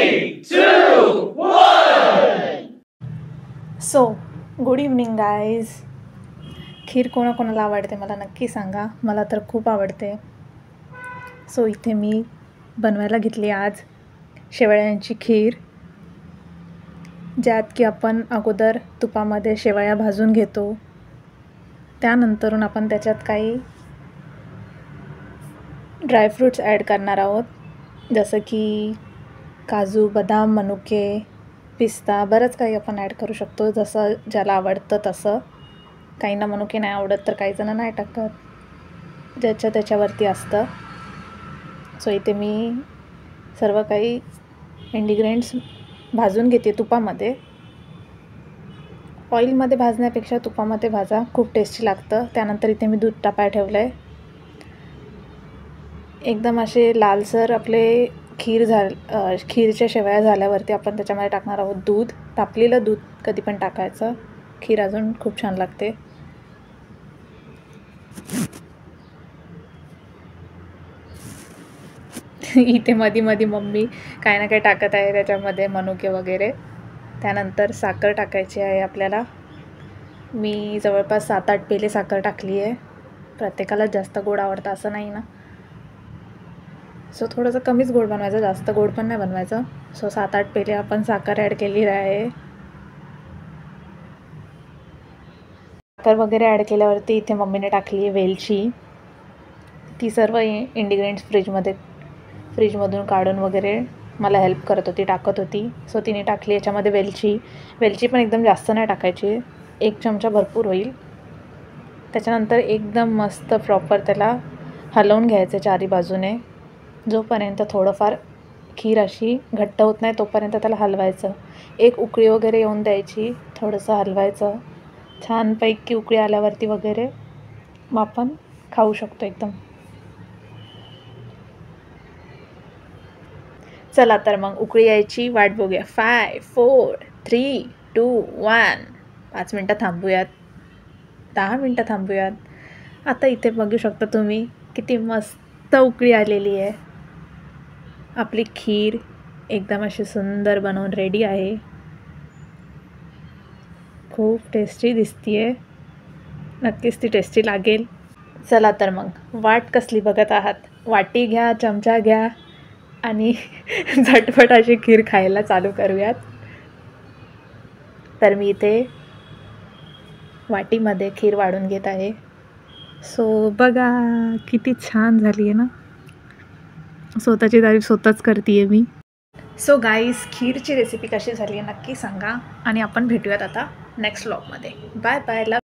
3, 2, 1. So good evening guys. खीर कोणाकोणाला आवडते मला नक्की सांगा. मला तर खूप आवडते. सो इथे मी बनवायला घेतली आज शेवयांची खीर, ज्यात की आपण अगोदर तुपामध्ये शेवया भाजून घेतो. त्यानंतरून आपण त्याच्यात काही ड्रायफ्रूट्स ॲड करणार आहोत, जसं की काजू, बदाम, मनुके, पिस्ता, बरंच काही आपण ॲड करू शकतो, जसं ज्याला आवडतं तसं. काहींना मनुके नाही आवडत तर काही जण नाही टाकत, ज्याच्या त्याच्यावरती असतं. सो इथे मी सर्व काही इंग्रेडियंट्स भाजून घेते तुपामध्ये. ऑइलमध्ये भाजण्यापेक्षा तुपामध्ये भाजा, खूप टेस्टी लागतं. त्यानंतर इथे मी दूध तापायला ठेवलं आहे. एकदम असे लालसर आपले खीरच्या शेवया झाल्यावरती आपण त्याच्यामध्ये टाकणार आहोत दूध. तापलेलं दूध कधी पण टाकायचं, खीर अजून खूप छान लागते. इथे मध्ये मम्मी काही ना काही टाकत आहे त्याच्यामध्ये, मनुके वगैरे. त्यानंतर साखर टाकायची आहे आपल्याला. मी जवळपास 7-8 पेले साखर टाकली आहे. प्रत्येकाला जास्त गोड आवडतं असं नाही ना, सो थोडंसं कमीच गोड बनवायचं, जास्त गोड पण नाही बनवायचं. सो 7-8 पेले आपण साखर ॲड केली आहे. साखर वगैरे ॲड केल्यावरती इथे मम्मीने टाकली आहे वेलची. ती सर्व इंग्रेडियंट्स फ्रीजमधून काढून वगैरे मला हेल्प करत होती, टाकत होती. सो तिने टाकली याच्यामध्ये वेलची पण एकदम जास्त नाही टाकायची, 1 चमचा भरपूर होईल. त्याच्यानंतर एकदम मस्त प्रॉपर त्याला हलवून घ्यायचं चारी बाजूने, जोपर्यंत थोडंफार खीर अशी घट्ट होत नाही तोपर्यंत त्याला हलवायचं. एक उकळी वगैरे येऊन द्यायची, थोडंसं हलवायचं. छानपैकी उकळी आल्यावरती वगैरे मग आपण खाऊ शकतो एकदम. चला तर मग उकळी यायची वाट बघूया. 5, 4, 3, 2, 1. 5 मिनटं थांबूयात, 10 मिनटं थांबूयात. आता इथे बघू शकता तुम्ही किती मस्त उकळी आलेली आहे. आपली खीर एकदम अशी सुंदर बनवून रेडी आहे. खूप टेस्टी दिसतीये, नक्कीच ती टेस्टी लागेल. चला तर मग वाट कसली बघत आहात, वाटी घ्या, चमचा घ्या आणि झटपट अशी खीर खायला चालू करूयात. तर मी इथे वाटीमध्ये खीर वाढून घेत आहे. सो बघा किती छान झाली आहे ना. स्वतःची तारीफ स्वतःच करते आहे मी. सो गाईज, खीरची रेसिपी कशी झाली आहे नक्की सांगा आणि आपण भेटूयात आता नेक्स्ट व्लॉगमध्ये. Bye bye. लव.